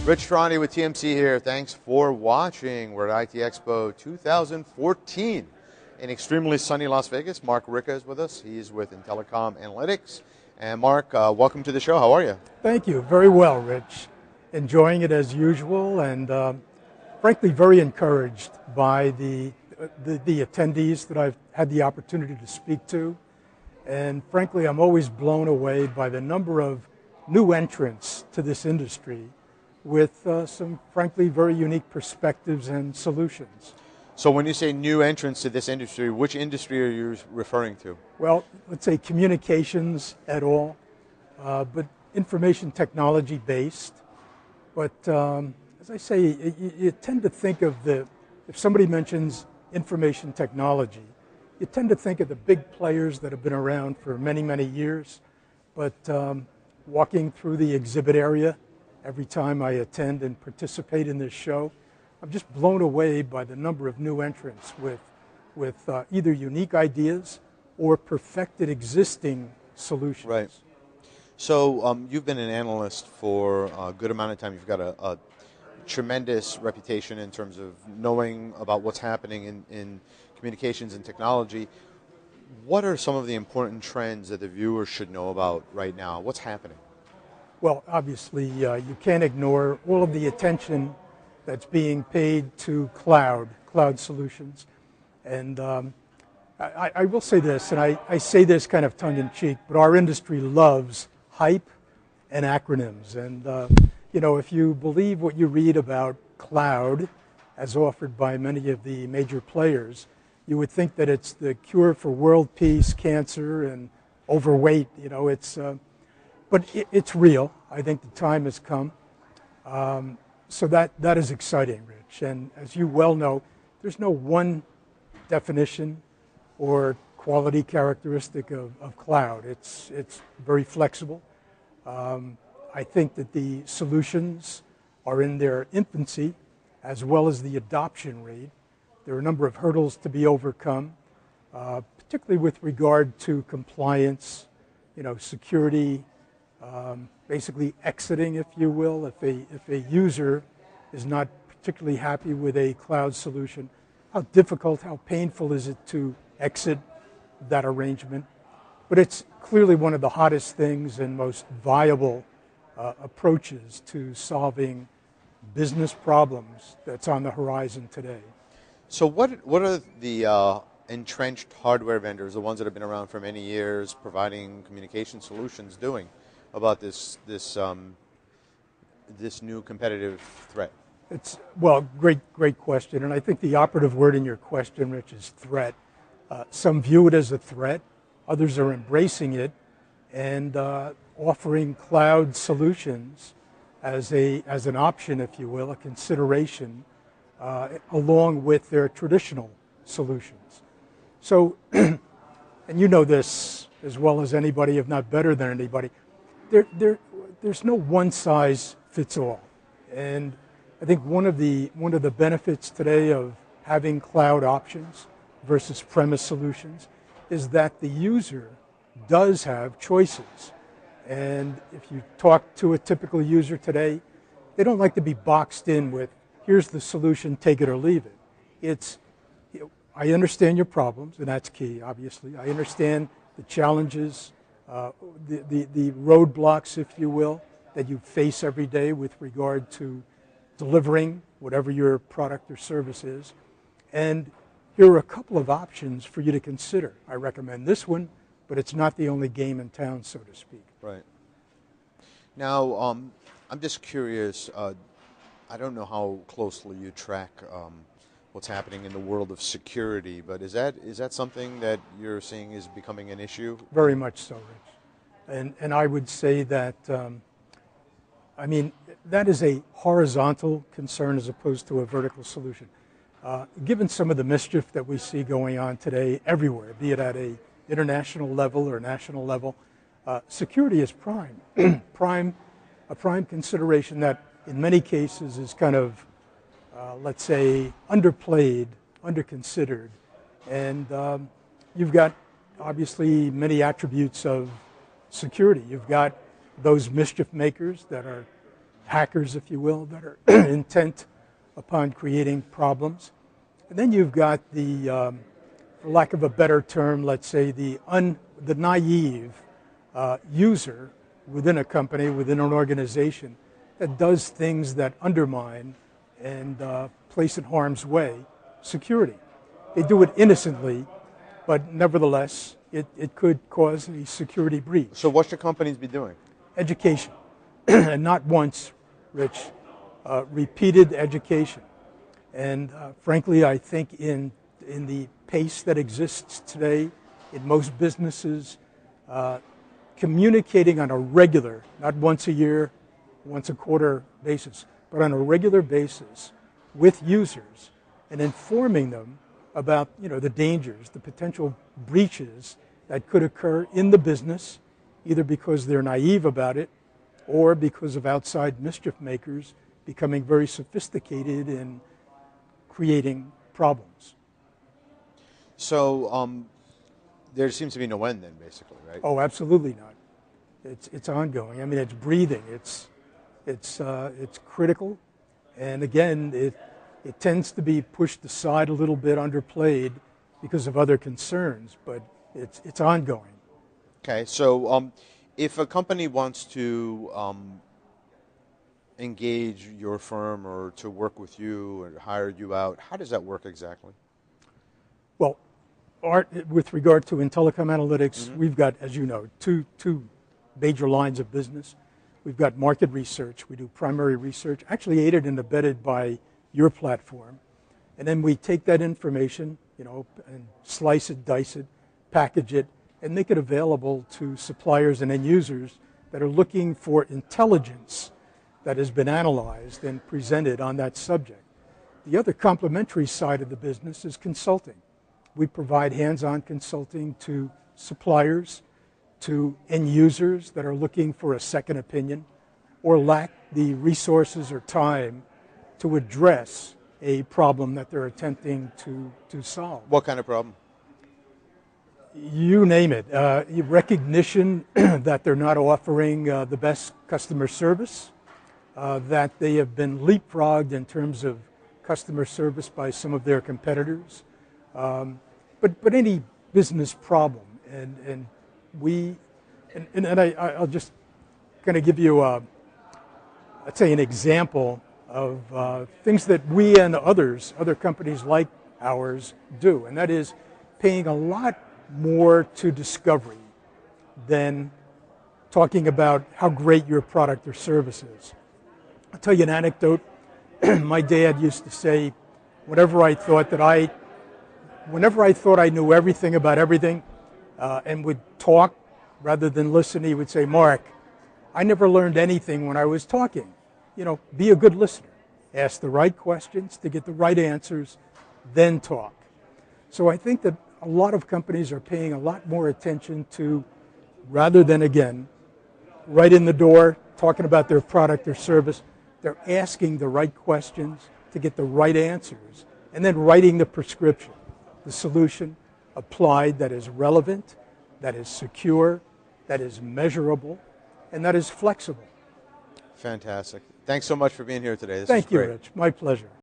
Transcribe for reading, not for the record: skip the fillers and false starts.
Rich Trani with TMC here. Thanks for watching. We're at ITEXPO 2014 in extremely sunny Las Vegas. Mark Ricca is with us. He's with IntelliCom Analytics. And Mark, welcome to the show. How are you? Thank you. Very well, Rich. Enjoying it as usual, and frankly, very encouraged by the attendees that I've had the opportunity to speak to. And frankly, I'm always blown away by the number of new entrants to this industry with some, frankly, very unique perspectives and solutions. So when you say new entrants to this industry, which industry are you referring to? Well, let's say communications at all, but information technology based. But as I say, you tend to think of if somebody mentions information technology, you tend to think of the big players that have been around for many, many years. But walking through the exhibit area every time I attend and participate in this show, I'm just blown away by the number of new entrants with either unique ideas or perfected existing solutions. Right. So you've been an analyst for a good amount of time. You've got a tremendous reputation in terms of knowing about what's happening in communications and technology. What are some of the important trends that the viewers should know about right now? What's happening? Well, obviously, you can't ignore all of the attention that's being paid to cloud solutions. And I will say this, and I say this kind of tongue-in-cheek, but our industry loves hype and acronyms. And, you know, if you believe what you read about cloud as offered by many of the major players, you would think that it's the cure for world peace, cancer, and overweight. You know, but it's real. I think the time has come. So that is exciting, Rich. And as you well know, there's no one definition or quality characteristic of cloud. It's very flexible. I think that the solutions are in their infancy as well as the adoption rate. There are a number of hurdles to be overcome, particularly with regard to compliance, you know, security, basically exiting, if you will. If a user is not particularly happy with a cloud solution, how difficult, how painful is it to exit that arrangement? But it's clearly one of the hottest things and most viable approaches to solving business problems that's on the horizon today. So what are the entrenched hardware vendors, the ones that have been around for many years, providing communication solutions, doing about this new competitive threat? Well, great question, and I think the operative word in your question, Rich, is threat. Some view it as a threat, others are embracing it and offering cloud solutions as an option, if you will, a consideration, along with their traditional solutions. So, and you know this as well as anybody, if not better than anybody, there's no one size fits all. And I think one of the benefits today of having cloud options versus premise solutions is that the user does have choices. And if you talk to a typical user today, they don't like to be boxed in with, here's the solution, take it or leave it. It's, I understand your problems, and that's key, obviously. I understand the challenges, the roadblocks, if you will, that you face every day with regard to delivering whatever your product or service is. And here are a couple of options for you to consider. I recommend this one, but it's not the only game in town, so to speak. Right. Now, I'm just curious, I don't know how closely you track what's happening in the world of security, but is that something that you're seeing is becoming an issue? Very much so, Rich. And I would say that, I mean, that is a horizontal concern as opposed to a vertical solution. Given some of the mischief that we see going on today everywhere, be it at an international level or national level, security is a prime consideration that in many cases is kind of, let's say, underplayed, underconsidered. And you've got obviously many attributes of security. You've got those mischief makers that are hackers, if you will, that are intent upon creating problems. And then you've got the, for lack of a better term, let's say the naive user within a company, within an organization, that does things that undermine and place in harm's way security. They do it innocently, but nevertheless, it could cause a security breach. So what should companies be doing? Education, and not once, Rich, repeated education. And frankly, I think in the pace that exists today in most businesses, communicating on a regular, not once a year, once a quarter basis, but on a regular basis with users and informing them about the dangers, the potential breaches that could occur in the business, either because they're naive about it or because of outside mischief makers becoming very sophisticated in creating problems. So there seems to be no end then, basically, right? Oh, absolutely not. It's ongoing. I mean, it's breathing. It's critical, and again, it tends to be pushed aside a little bit, underplayed because of other concerns, but it's ongoing. Okay, so if a company wants to engage your firm or to work with you or hire you out, how does that work exactly? Well, with regard to IntelliCom Analytics, we've got, as you know, two major lines of business. We've got market research. We do primary research, actually aided and abetted by your platform. And then we take that information, and slice it, dice it, package it, and make it available to suppliers and end users that are looking for intelligence that has been analyzed and presented on that subject. The other complementary side of the business is consulting. We provide hands-on consulting to suppliers, to end users that are looking for a second opinion or lack the resources or time to address a problem that they're attempting to solve. What kind of problem? You name it. Recognition that they're not offering the best customer service, that they have been leapfrogged in terms of customer service by some of their competitors, but any business problem. And I'll just kind of give you, let's say, an example of things that we and other companies like ours do, and that is paying a lot more to discovery than talking about how great your product or service is. I'll tell you an anecdote. My dad used to say, whenever I thought I knew everything about everything and would talk rather than listen, he would say, Mark, I never learned anything when I was talking. Be a good listener. Ask the right questions to get the right answers, then talk. So I think that a lot of companies are paying a lot more attention to, rather than, again, right in the door, talking about their product or service, they're asking the right questions to get the right answers, and then writing the prescription, the solution applied that is relevant, that is secure, that is measurable, and that is flexible. Fantastic. Thanks so much for being here today. Thank you, Rich. My pleasure.